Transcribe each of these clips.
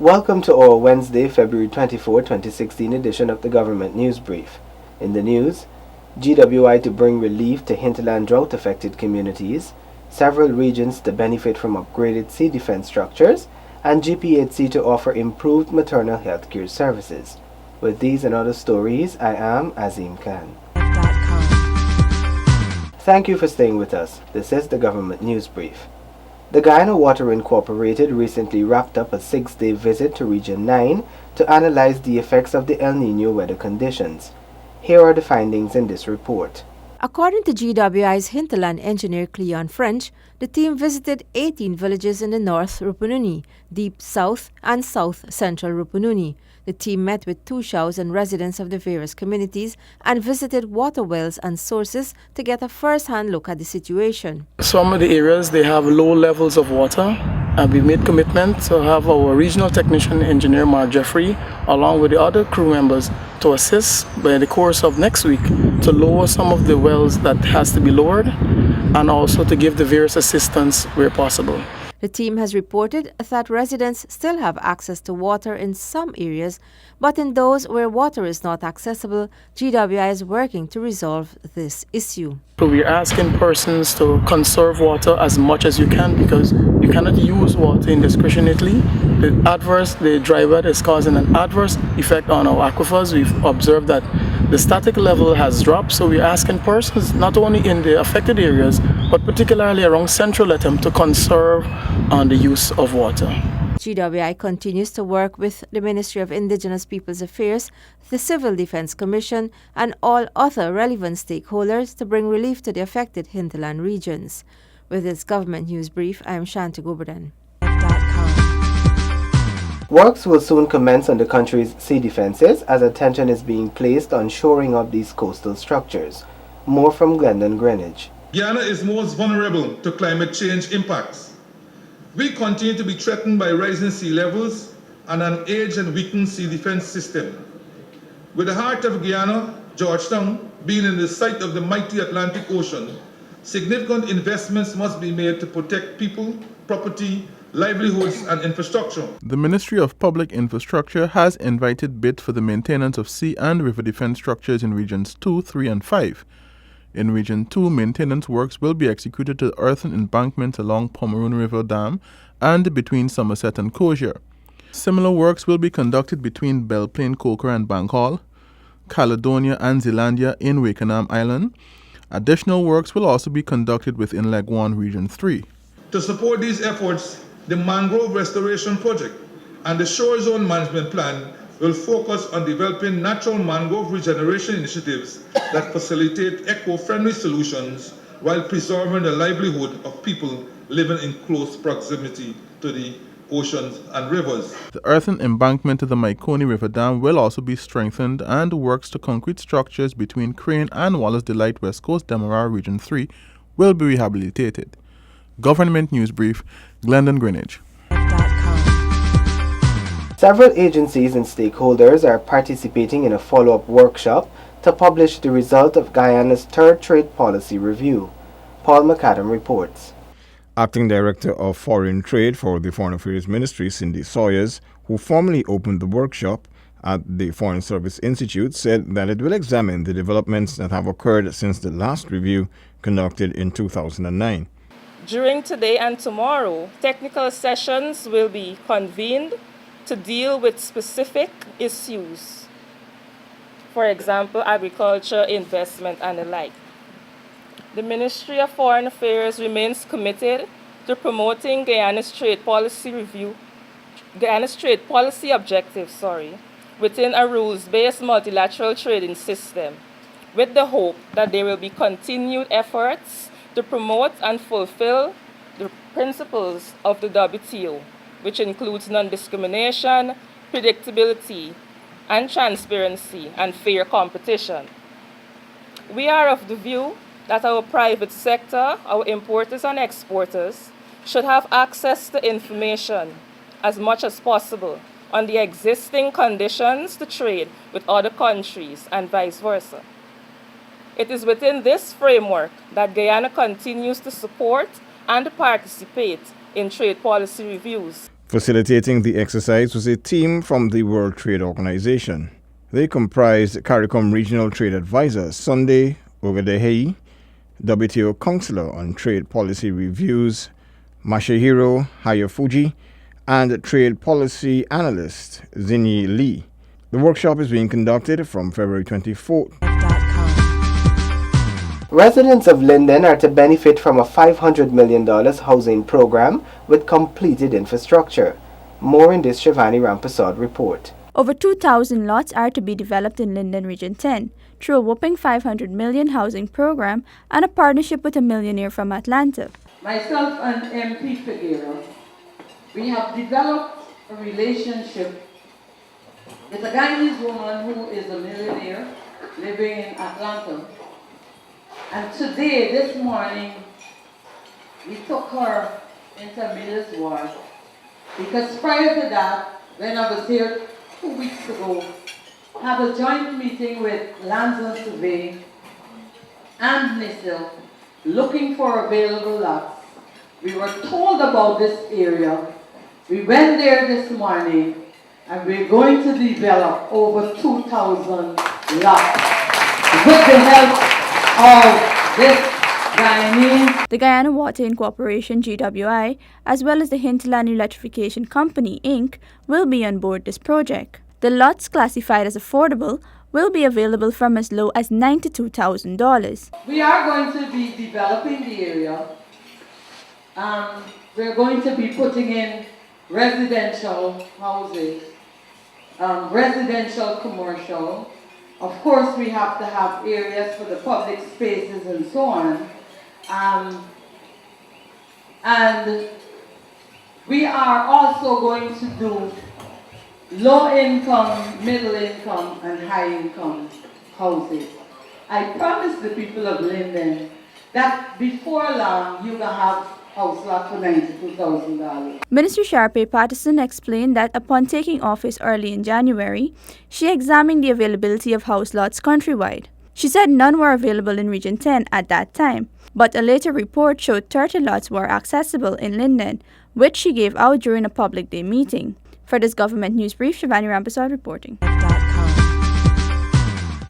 Welcome to our Wednesday, February 24, 2016 edition of the Government News Brief. In the news, GWI to bring relief to hinterland drought-affected communities, several regions to benefit from upgraded sea defense structures, and GPHC to offer improved maternal health care services. With these and other stories, I am Azim Khan. Thank you for staying with us. This is the Government News Brief. The Guyana Water Incorporated recently wrapped up a 6-day visit to Region 9 to analyze the effects of the El Niño weather conditions. Here are the findings in this report. According to GWI's hinterland engineer Cleon French, the team visited 18 villages in the North Rupununi, Deep South and South Central Rupununi. The team met with Tushaus and residents of the various communities and visited water wells and sources to get a first-hand look at the situation. Some of the areas, they have low levels of water, and we made commitment to have our regional technician engineer Mark Jeffrey along with the other crew members to assist by the course of next week to lower some of the wells that has to be lowered and also to give the various assistance where possible. The team has reported that residents still have access to water in some areas, but in those where water is not accessible, GWI is working to resolve this issue. So we're asking persons to conserve water as much as you can because you cannot use water indiscriminately. The dry weather is causing an adverse effect on our aquifers. We've observed that the static level has dropped, so we're asking persons not only in the affected areas, but particularly around Central Latam to conserve on the use of water. GWI continues to work with the Ministry of Indigenous Peoples Affairs, the Civil Defense Commission, and all other relevant stakeholders to bring relief to the affected hinterland regions. With this Government News Brief, I am Shanti Goberdan. Works will soon commence on the country's sea defenses as attention is being placed on shoring up these coastal structures. More from Glendon Greenwich. Guyana is most vulnerable to climate change impacts. We continue to be threatened by rising sea levels and an aged and weakened sea defense system. With the heart of Guyana, Georgetown, being in the sight of the mighty Atlantic Ocean, significant investments must be made to protect people, property, livelihoods and infrastructure. The Ministry of Public Infrastructure has invited bids for the maintenance of sea and river defense structures in Regions 2, 3 and 5. In Region 2, maintenance works will be executed to the earthen embankments along Pomeroon River Dam and between Somerset and Crozier. Similar works will be conducted between Belle Plaine, Coker and Bankhall, Caledonia and Zealandia in Wakenham Island. Additional works will also be conducted within Leguan Region 3. To support these efforts, the Mangrove Restoration Project and the Shore Zone Management Plan will focus on developing natural mangrove regeneration initiatives that facilitate eco-friendly solutions while preserving the livelihood of people living in close proximity to the oceans and rivers. The earthen embankment of the Maikoni River Dam will also be strengthened, and works to concrete structures between Crane and Wallace Delight West Coast Demerara Region 3 will be rehabilitated. Government News Brief, Glendon Greenwich. Several agencies and stakeholders are participating in a follow-up workshop to publish the result of Guyana's third trade policy review. Paul McAdam reports. Acting Director of Foreign Trade for the Foreign Affairs Ministry, Cindy Sawyers, who formally opened the workshop at the Foreign Service Institute, said that it will examine the developments that have occurred since the last review conducted in 2009. During today and tomorrow, technical sessions will be convened to deal with specific issues, for example, agriculture, investment, and the like. The Ministry of Foreign Affairs remains committed to promoting Guyana's trade policy objectives, within a rules-based multilateral trading system, with the hope that there will be continued efforts to promote and fulfill the principles of the WTO, which includes non-discrimination, predictability, and transparency, and fair competition. We are of the view that our private sector, our importers and exporters, should have access to information as much as possible on the existing conditions to trade with other countries and vice versa. It is within this framework that Guyana continues to support and participate in trade policy reviews. Facilitating the exercise was a team from the World Trade Organization. They comprised CARICOM Regional Trade Advisor Sunday Ogadehei, WTO Counselor on Trade Policy Reviews Masahiro Hayafuji, and Trade Policy Analyst Zinyi Lee. The workshop is being conducted from February 24th. Residents of Linden are to benefit from a $500 million housing program with completed infrastructure. More in this Shivani Rampasad report. Over 2,000 lots are to be developed in Linden Region 10 through a whopping $500 million housing program and a partnership with a millionaire from Atlanta. Myself and MP Figueroa, we have developed a relationship with a Guyanese woman who is a millionaire living in Atlanta. And today, this morning, we took her into Miller's Ward because prior to that, when I was here 2 weeks ago, I had a joint meeting with Lands and Survey and NISIL looking for available lots. We were told about this area. We went there this morning and we're going to develop over 2,000 lots with the help of this Guyanese. The Guyana Water Incorporation GWI, as well as the Hinterland Electrification Company Inc., will be on board this project. The lots classified as affordable will be available from as low as $92,000. We are going to be developing the area. We're going to be putting in residential houses, residential commercial. Of course, we have to have areas for the public spaces and so on. And we are also going to do low income, middle income, and high income houses. I promised the people of Linden that before long you can have house lot for $92,000. Minister Sharpe Patterson explained that upon taking office early in January, she examined the availability of house lots countrywide. She said none were available in Region 10 at that time, but a later report showed 30 lots were accessible in Linden, which she gave out during a public day meeting. For this government news brief, Shivani Rampasad reporting.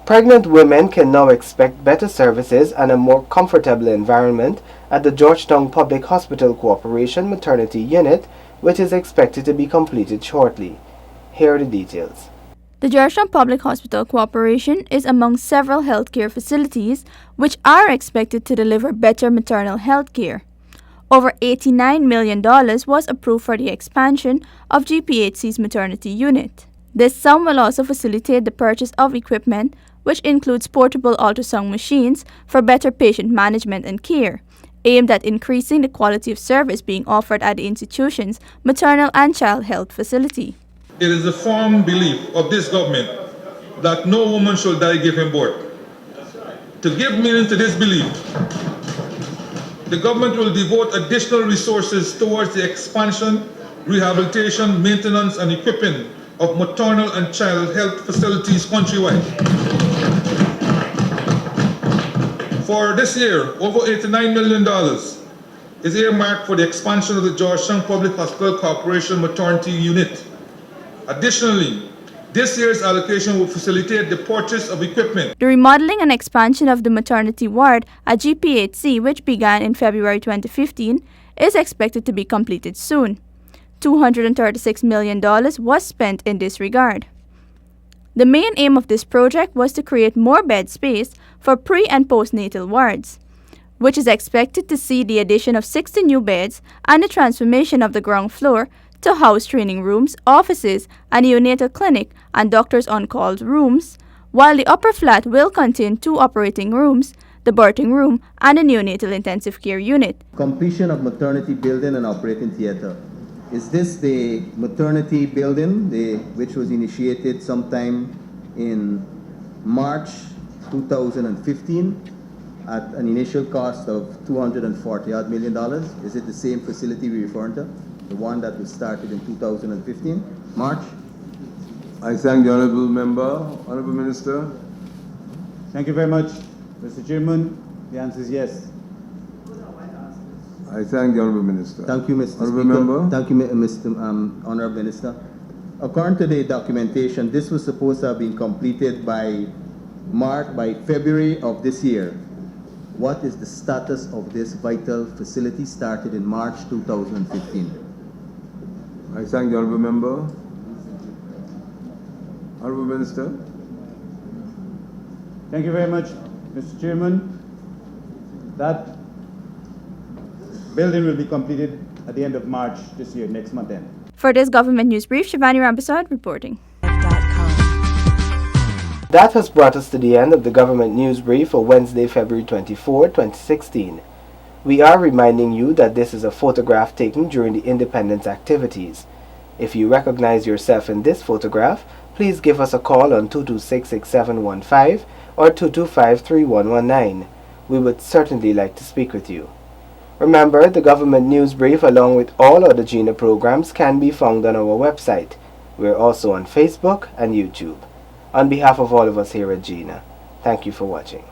Pregnant women can now expect better services and a more comfortable environment at the Georgetown Public Hospital Corporation Maternity Unit, which is expected to be completed shortly. Here are the details. The Georgetown Public Hospital Corporation is among several healthcare facilities which are expected to deliver better maternal health care. Over $89 million was approved for the expansion of GPHC's maternity unit. This sum will also facilitate the purchase of equipment, which includes portable ultrasound machines for better patient management and care, aimed at increasing the quality of service being offered at the institution's maternal and child health facility. It is the firm belief of this government that no woman shall die giving birth. To give meaning to this belief, the government will devote additional resources towards the expansion, rehabilitation, maintenance, and equipping of maternal and child health facilities countrywide. For this year, over $89 million is earmarked for the expansion of the Georgetown Public Hospital Corporation Maternity Unit. Additionally, this year's allocation will facilitate the purchase of equipment. The remodeling and expansion of the maternity ward at GPHC, which began in February 2015, is expected to be completed soon. $236 million was spent in this regard. The main aim of this project was to create more bed space for pre- and postnatal wards, which is expected to see the addition of 60 new beds and the transformation of the ground floor to house training rooms, offices, a neonatal clinic, and doctors' on-call rooms, while the upper flat will contain 2 operating rooms, the birthing room, and a neonatal intensive care unit. Completion of maternity building and operating theater. Is this the maternity building, which was initiated sometime in March 2015 at an initial cost of $240 million? Is it the same facility we're referring to? The one that was started in 2015, March? I thank the Honourable Member. Honourable Minister. Thank you very much, Mr. Chairman. The answer is yes. I thank the Honourable Minister. Thank you, Mr. Honourable Speaker. Member. Thank you, Mr. Honourable Minister. According to the documentation, this was supposed to have been completed by February of this year. What is the status of this vital facility started in March 2015? I thank the Honourable Member. Honourable Minister. Thank you very much, Mr. Chairman. That building will be completed at the end of March this year, next month end. For this government news brief, Shivani Rambasad reporting. That has brought us to the end of the government news brief for Wednesday, February 24, 2016. We are reminding you that this is a photograph taken during the independence activities. If you recognize yourself in this photograph, please give us a call on 226-6715 or 225-3119. We would certainly like to speak with you. Remember, the government news brief along with all other GINA programs can be found on our website. We're also on Facebook and YouTube. On behalf of all of us here at GINA, thank you for watching.